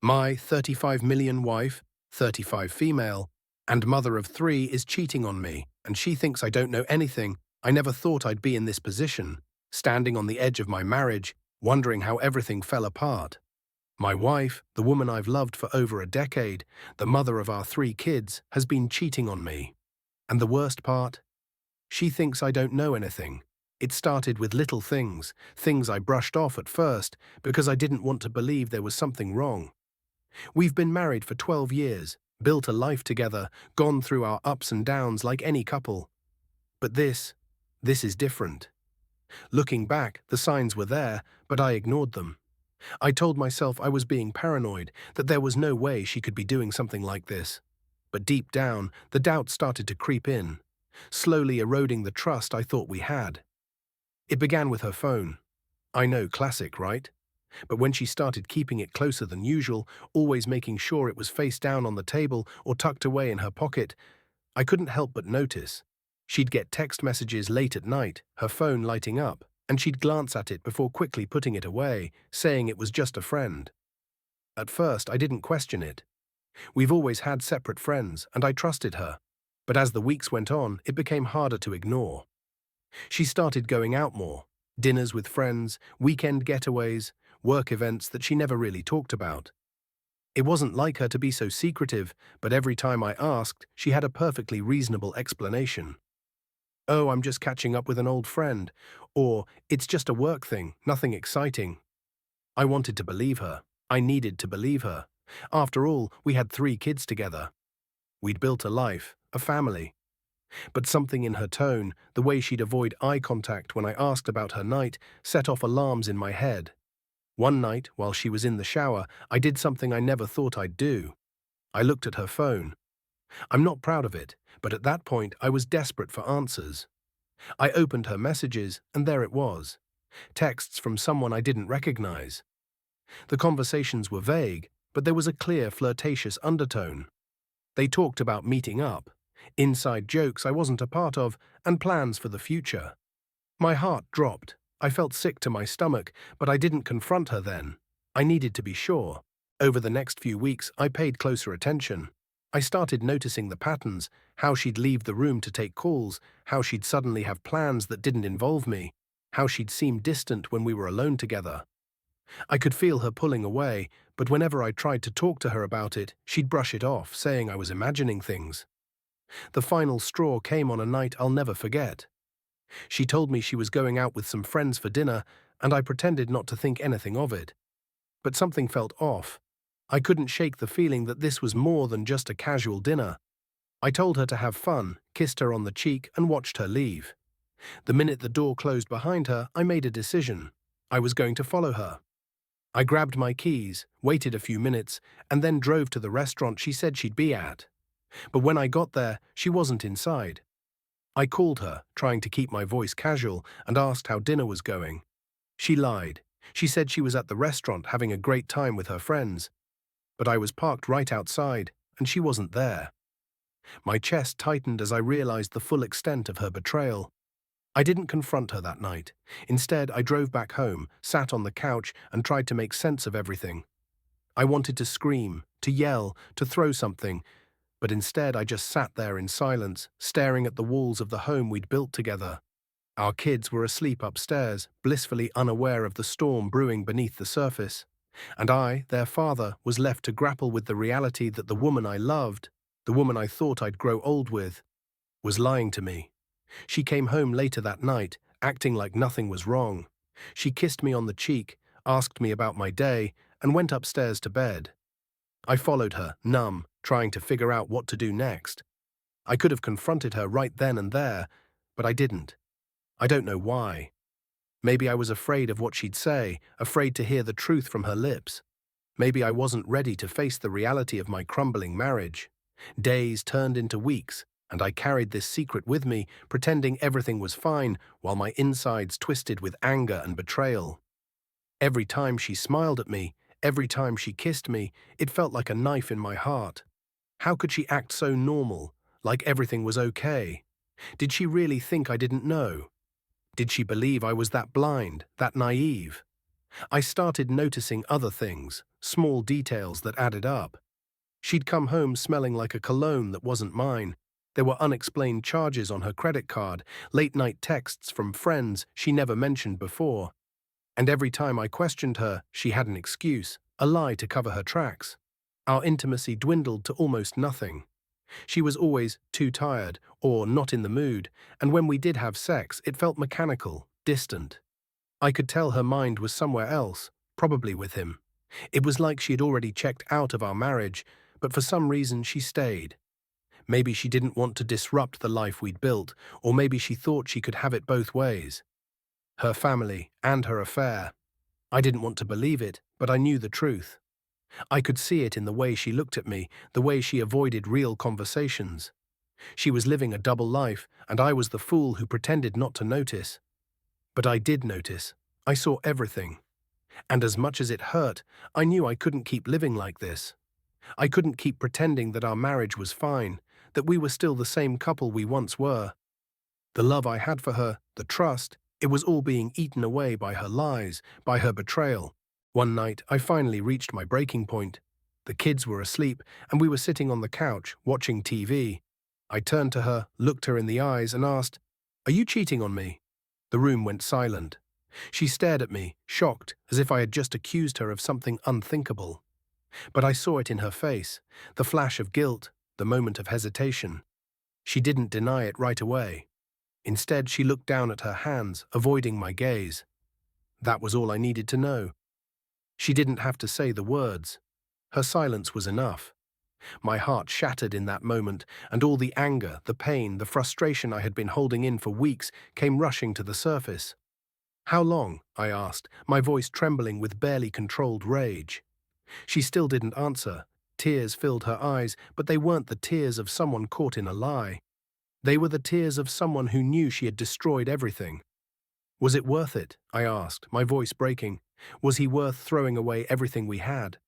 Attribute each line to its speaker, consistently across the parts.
Speaker 1: My 35 million wife, 35 female, and mother of three is cheating on me, and she thinks I don't know anything. I never thought I'd be in this position, standing on the edge of my marriage, wondering how everything fell apart. My wife, the woman I've loved for over a decade, the mother of our three kids, has been cheating on me. And the worst part? She thinks I don't know anything. It started with little things, things I brushed off at first because I didn't want to believe there was something wrong. We've been married for 12 years, built a life together, gone through our ups and downs like any couple. But this is different. Looking back, the signs were there, but I ignored them. I told myself I was being paranoid, that there was no way she could be doing something like this. But deep down, the doubt started to creep in, slowly eroding the trust I thought we had. It began with her phone. I know, classic, right? But when she started keeping it closer than usual, always making sure it was face down on the table or tucked away in her pocket, I couldn't help but notice. She'd get text messages late at night, her phone lighting up, and she'd glance at it before quickly putting it away, saying it was just a friend. At first, I didn't question it. We've always had separate friends, and I trusted her. But as the weeks went on, it became harder to ignore. She started going out more, dinners with friends, weekend getaways, work events that she never really talked about. It wasn't like her to be so secretive, but every time I asked, she had a perfectly reasonable explanation. Oh, I'm just catching up with an old friend, or it's just a work thing, nothing exciting. I wanted to believe her. I needed to believe her. After all, we had 3 kids together. We'd built a life, a family. But something in her tone, the way she'd avoid eye contact when I asked about her night, set off alarms in my head. One night, while she was in the shower, I did something I never thought I'd do. I looked at her phone. I'm not proud of it, but at that point I was desperate for answers. I opened her messages, and there it was. Texts from someone I didn't recognize. The conversations were vague, but there was a clear flirtatious undertone. They talked about meeting up, inside jokes I wasn't a part of, and plans for the future. My heart dropped. I felt sick to my stomach, but I didn't confront her then. I needed to be sure. Over the next few weeks, I paid closer attention. I started noticing the patterns, how she'd leave the room to take calls, how she'd suddenly have plans that didn't involve me, how she'd seem distant when we were alone together. I could feel her pulling away, but whenever I tried to talk to her about it, she'd brush it off, saying I was imagining things. The final straw came on a night I'll never forget. She told me she was going out with some friends for dinner, and I pretended not to think anything of it. But something felt off. I couldn't shake the feeling that this was more than just a casual dinner. I told her to have fun, kissed her on the cheek, and watched her leave. The minute the door closed behind her, I made a decision. I was going to follow her. I grabbed my keys, waited a few minutes, and then drove to the restaurant she said she'd be at. But when I got there, she wasn't inside. I called her, trying to keep my voice casual, and asked how dinner was going. She lied. She said she was at the restaurant having a great time with her friends. But I was parked right outside, and she wasn't there. My chest tightened as I realized the full extent of her betrayal. I didn't confront her that night. Instead, I drove back home, sat on the couch, and tried to make sense of everything. I wanted to scream, to yell, to throw something, but instead I just sat there in silence, staring at the walls of the home we'd built together. Our kids were asleep upstairs, blissfully unaware of the storm brewing beneath the surface. And I, their father, was left to grapple with the reality that the woman I loved, the woman I thought I'd grow old with, was lying to me. She came home later that night, acting like nothing was wrong. She kissed me on the cheek, asked me about my day, and went upstairs to bed. I followed her, numb, trying to figure out what to do next. I could have confronted her right then and there, but I didn't. I don't know why. Maybe I was afraid of what she'd say, afraid to hear the truth from her lips. Maybe I wasn't ready to face the reality of my crumbling marriage. Days turned into weeks, and I carried this secret with me, pretending everything was fine, while my insides twisted with anger and betrayal. Every time she smiled at me, every time she kissed me, it felt like a knife in my heart. How could she act so normal, like everything was okay? Did she really think I didn't know? Did she believe I was that blind, that naive? I started noticing other things, small details that added up. She'd come home smelling like a cologne that wasn't mine. There were unexplained charges on her credit card, late-night texts from friends she never mentioned before. And every time I questioned her, she had an excuse, a lie to cover her tracks. Our intimacy dwindled to almost nothing. She was always too tired or not in the mood, and when we did have sex, it felt mechanical, distant. I could tell her mind was somewhere else, probably with him. It was like she had already checked out of our marriage, but for some reason she stayed. Maybe she didn't want to disrupt the life we'd built, or maybe she thought she could have it both ways. Her family and her affair. I didn't want to believe it, but I knew the truth. I could see it in the way she looked at me, the way she avoided real conversations. She was living a double life, and I was the fool who pretended not to notice. But I did notice. I saw everything. And as much as it hurt, I knew I couldn't keep living like this. I couldn't keep pretending that our marriage was fine, that we were still the same couple we once were. The love I had for her, the trust, it was all being eaten away by her lies, by her betrayal. One night, I finally reached my breaking point. The kids were asleep, and we were sitting on the couch, watching TV. I turned to her, looked her in the eyes, and asked, "Are you cheating on me?" The room went silent. She stared at me, shocked, as if I had just accused her of something unthinkable. But I saw it in her face, the flash of guilt, the moment of hesitation. She didn't deny it right away. Instead, she looked down at her hands, avoiding my gaze. That was all I needed to know. She didn't have to say the words. Her silence was enough. My heart shattered in that moment, and all the anger, the pain, the frustration I had been holding in for weeks came rushing to the surface. "How long?" I asked, my voice trembling with barely controlled rage. She still didn't answer. Tears filled her eyes, but they weren't the tears of someone caught in a lie. They were the tears of someone who knew she had destroyed everything. "Was it worth it?" I asked, my voice breaking. Was he worth throwing away everything we had?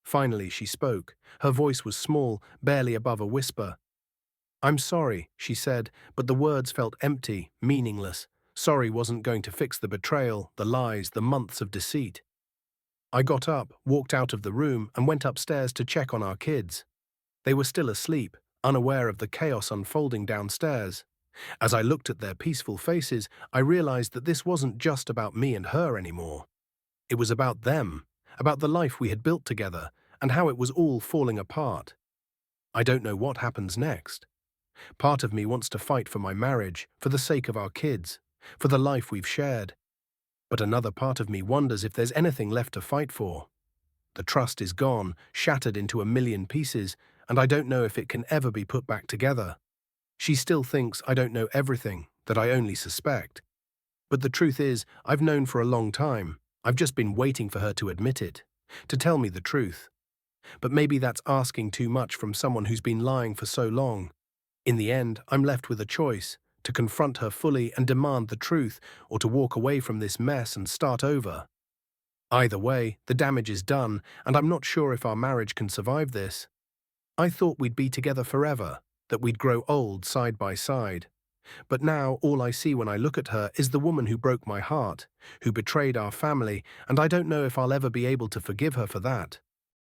Speaker 1: Finally, she spoke. Her voice was small, barely above a whisper. "I'm sorry," she said, but the words felt empty, meaningless. Sorry wasn't going to fix the betrayal, the lies, the months of deceit. I got up, walked out of the room, and went upstairs to check on our kids. They were still asleep, unaware of the chaos unfolding downstairs. As I looked at their peaceful faces, I realized that this wasn't just about me and her anymore. It was about them, about the life we had built together, and how it was all falling apart. I don't know what happens next. Part of me wants to fight for my marriage, for the sake of our kids, for the life we've shared. But another part of me wonders if there's anything left to fight for. The trust is gone, shattered into a million pieces, and I don't know if it can ever be put back together. She still thinks I don't know everything, that I only suspect. But the truth is, I've known for a long time. I've just been waiting for her to admit it, to tell me the truth. But maybe that's asking too much from someone who's been lying for so long. In the end, I'm left with a choice, to confront her fully and demand the truth, or to walk away from this mess and start over. Either way, the damage is done, and I'm not sure if our marriage can survive this. I thought we'd be together forever, that we'd grow old side by side. But now all I see when I look at her is the woman who broke my heart, who betrayed our family, and I don't know if I'll ever be able to forgive her for that.